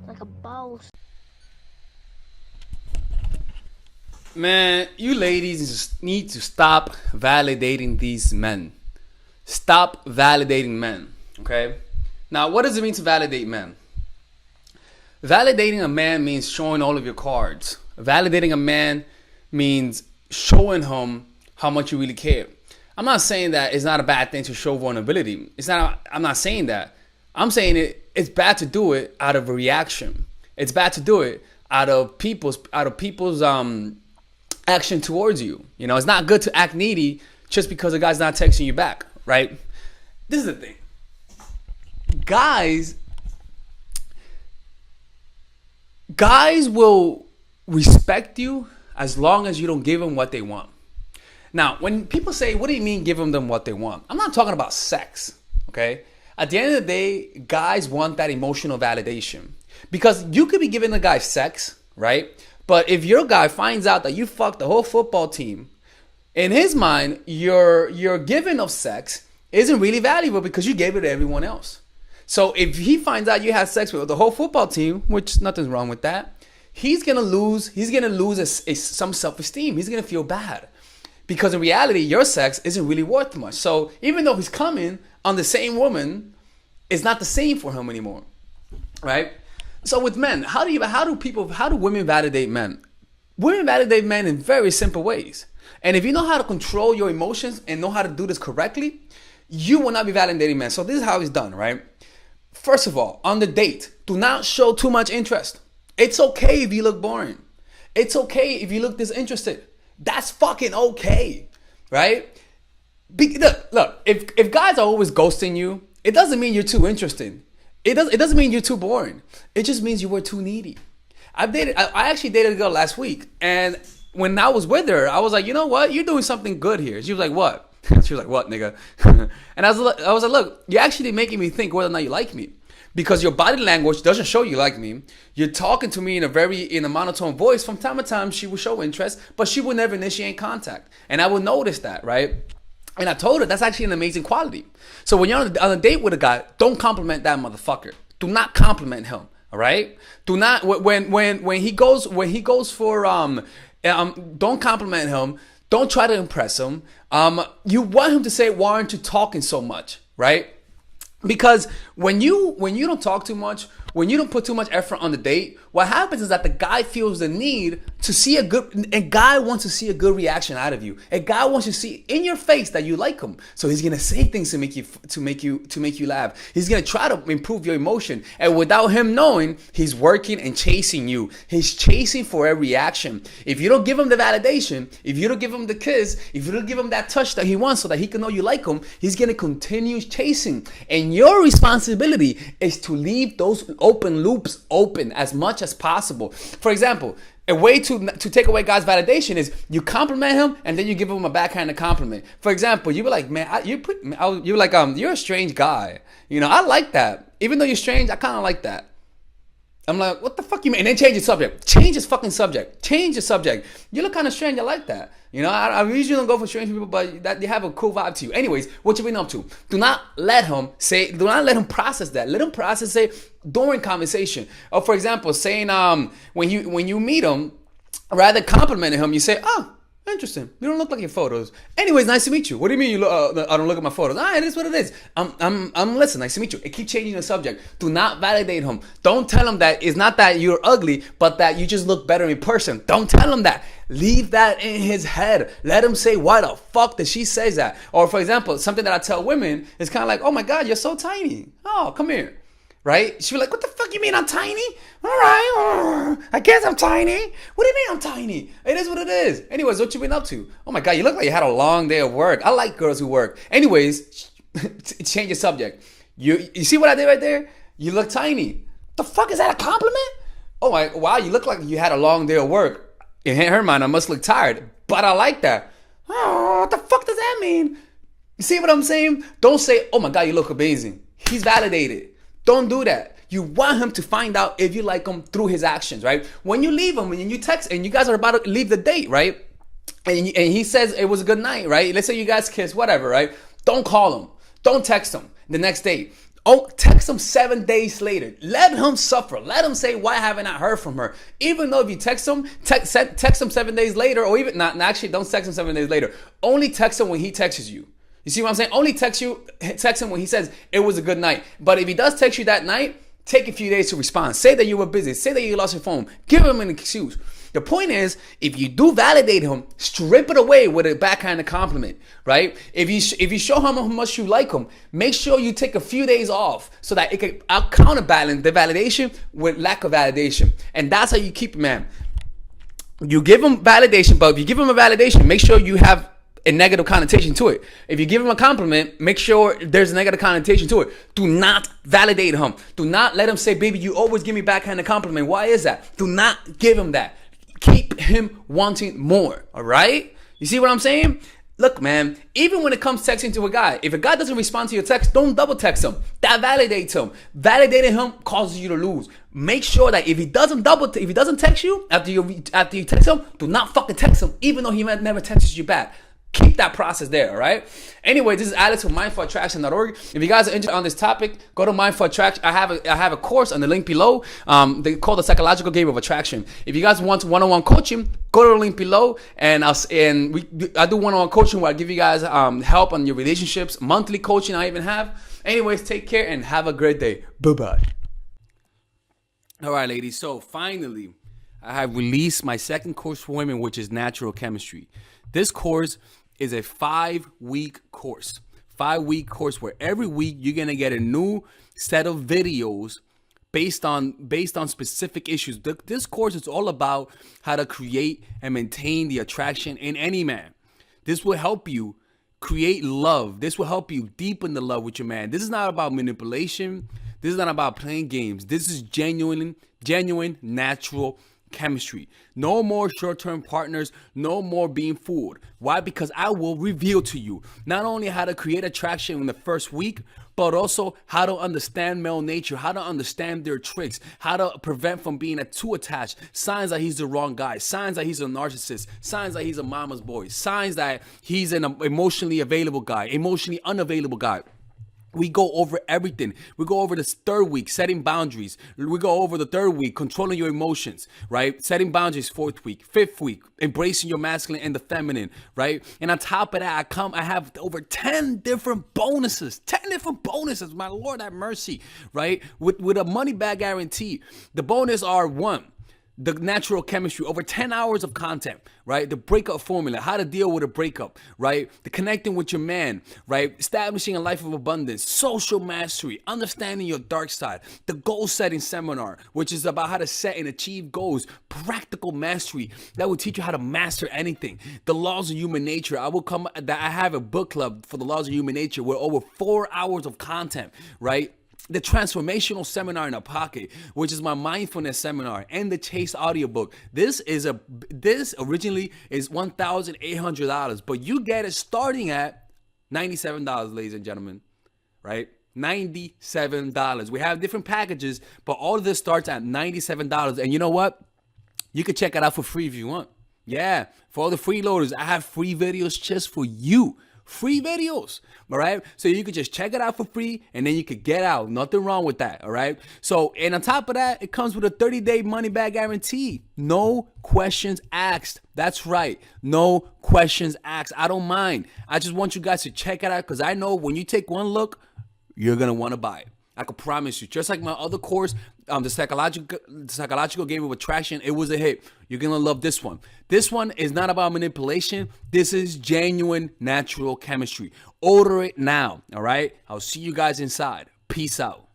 like a boss. Man, you ladies just need to stop validating these men. Stop validating men, okay? Now, what does it mean to validate men? Validating a man means showing all of your cards. Validating a man means showing him how much you really care. I'm not saying that it's not a bad thing to show vulnerability. I'm not saying that. I'm saying it's bad to do it out of a reaction. It's bad to do it out of people's action towards you. You know, it's not good to act needy just because a guy's not texting you back, right? This is the thing. Guys will respect you as long as you don't give them what they want. Now, when people say, what do you mean give them what they want? I'm not talking about sex, okay? At the end of the day, guys want that emotional validation. Because you could be giving a guy sex, right? But if your guy finds out that you fucked the whole football team, in his mind, your giving of sex isn't really valuable because you gave it to everyone else. So if he finds out you had sex with the whole football team, which nothing's wrong with that, he's gonna lose some self-esteem. He's gonna feel bad. Because in reality, your sex isn't really worth much. So even though he's coming on the same woman, it's not the same for him anymore, right? So with men, how do women validate men? Women validate men in very simple ways. And if you know how to control your emotions and know how to do this correctly, you will not be validating men. So this is how it's done, right? First of all, on the date, do not show too much interest. It's okay if you look boring. It's okay if you look disinterested. That's fucking okay, right? Look, if guys are always ghosting you, it doesn't mean you're too interested. It doesn't mean you're too boring. It just means you were too needy. I actually dated a girl last week, and when I was with her, I was like, you know what? You're doing something good here. She was like, what? She was like, what, nigga? And I was like, look, you're actually making me think whether or not you like me. Because your body language doesn't show you like me. You're talking to me in a monotone voice. From time to time, she will show interest, but she will never initiate contact. And I will notice that, right? And I told her that's actually an amazing quality. So when you're on a date with a guy, don't compliment that motherfucker. Do not compliment him. All right? Do not when he goes for don't compliment him. Don't try to impress him. You want him to say, "Why aren't you talking so much?" Right? Because when you don't talk too much, when you don't put too much effort on the date, what happens is that the guy feels the need to see a guy wants to see a good reaction out of you. A guy wants to see in your face that you like him. So he's gonna say things to make you laugh. He's gonna try to improve your emotion. And without him knowing, he's working and chasing you. He's chasing for a reaction. If you don't give him the validation, if you don't give him the kiss, if you don't give him that touch that he wants so that he can know you like him, he's gonna continue chasing. And your responsibility is to leave those open loops open as much as possible. For example, a way to take away guys' validation is you compliment him and then you give him a backhanded compliment. For example, you be like, man, you're a strange guy. You know, I like that. Even though you're strange, I kind of like that. I'm like, what the fuck you mean? And then change the subject. Change his fucking subject. Change the subject. You look kind of strange. I like that. You know, I usually don't go for strange people, but that they have a cool vibe to you. Anyways, what you been up to? Do not let him process that. Let him process it during conversation. Or for example, saying when you meet him, rather complimenting him, you say, oh, interesting. You don't look like your photos. Anyways, nice to meet you. What do you mean I don't look at my photos? It is what it is. Listen, nice to meet you. It keeps changing the subject. Do not validate him. Don't tell him that it's not that you're ugly, but that you just look better in person. Don't tell him that. Leave that in his head. Let him say, why the fuck did she say that? Or for example, something that I tell women is kind of like, oh my God, you're so tiny. Oh, come here. Right? She'll be like, what the fuck you mean I'm tiny? All right, I guess I'm tiny. What do you mean I'm tiny? It is what it is. Anyways, what you been up to? Oh my God, you look like you had a long day of work. I like girls who work. Anyways, change the subject. You see what I did right there? You look tiny. The fuck, is that a compliment? Oh my, wow, you look like you had a long day of work. In her mind, I must look tired, but I like that. Oh, what the fuck does that mean? You see what I'm saying? Don't say, oh my God, you look amazing. He's validated. Don't do that. You want him to find out if you like him through his actions, right? When you leave him and you text and you guys are about to leave the date, right? And he says it was a good night, right? Let's say you guys kiss, whatever, right? Don't call him. Don't text him the next day. Oh, text him 7 days later. Let him suffer. Let him say, why haven't I heard from her? Even though if you text him, text him 7 days later, or even not actually, don't text him 7 days later. Only text him when he texts you. You see what I'm saying? Only text him when he says it was a good night. But if he does text you that night, take a few days to respond. Say that you were busy. Say that you lost your phone. Give him an excuse. The point is, if you do validate him, strip it away with a backhanded compliment, right? If you show him how much you like him, make sure you take a few days off so that it can counterbalance the validation with lack of validation. And that's how you keep it, man. You give him validation, but if you give him a validation, make sure you have a negative connotation to it. If you give him a compliment, make sure there's a negative connotation to it. Do not validate him. Do not let him say, baby, you always give me backhanded compliment. Why is that? Do not give him that. Keep him wanting more, all right? You see what I'm saying? Look, man, even when it comes texting to a guy, if a guy doesn't respond to your text, don't double text him. That validates him. Validating him causes you to lose. Make sure that if he doesn't text you after you text him, do not fucking text him, even though he might never texts you back. Keep that process there, all right? Anyway, this is Alex from mindfulattraction.org. If you guys are interested on this topic, go to Mindful Attraction. I have a course on the link below. They call the Psychological Game of Attraction. If you guys want one-on-one coaching, go to the link below, and I do one-on-one coaching where I give you guys help on your relationships, monthly coaching I even have. Anyways, take care and have a great day. Bye-bye. All right, ladies. So finally, I have released my second course for women, which is Natural Chemistry. This course is a 5-week course. 5-week course where every week you're gonna get a new set of videos based on specific issues. This course is all about how to create and maintain the attraction in any man. This will help you create love. This will help you deepen the love with your man. This is not about manipulation. This is not about playing games. This is genuine natural chemistry. No more short-term partners, no more being fooled. Why? Because I will reveal to you not only how to create attraction in the first week, but also how to understand male nature, how to understand their tricks, how to prevent from being too attached, signs that he's the wrong guy, signs that he's a narcissist, signs that he's a mama's boy, signs that he's an emotionally available guy, emotionally unavailable guy. We go over everything. We go over this third week, setting boundaries. We go over the third week, controlling your emotions, right? Setting boundaries, fourth week, fifth week, embracing your masculine and the feminine, right? And on top of that, I have over 10 different bonuses. 10 different bonuses. My Lord have mercy, right? With a money back guarantee. The bonus are: 1, the natural chemistry, over 10 hours of content, right? The breakup formula, how to deal with a breakup, right? The connecting with your man, right? Establishing a life of abundance, social mastery, understanding your dark side, the goal setting seminar, which is about how to set and achieve goals, practical mastery that will teach you how to master anything, the laws of human nature. I have a book club for the laws of human nature with over 4 hours of content, right? The transformational seminar in a pocket, which is my mindfulness seminar, and the Chase audiobook. This originally is $1,800, but you get it starting at $97, ladies and gentlemen, right? $97. We have different packages, but all of this starts at $97. And you know what? You can check it out for free if you want. Yeah, for all the freeloaders, I have free videos just for you. Free videos, all right? So you could just check it out for free, and then you could get out. Nothing wrong with that, all right? So, and on top of that, it comes with a 30-day money-back guarantee. No questions asked. That's right. No questions asked. I don't mind. I just want you guys to check it out, because I know when you take one look, you're going to want to buy it. I can promise you. Just like my other course, the psychological game of attraction, it was a hit. You're going to love this one. This one is not about manipulation. This is genuine natural chemistry. Order it now, all right? I'll see you guys inside. Peace out.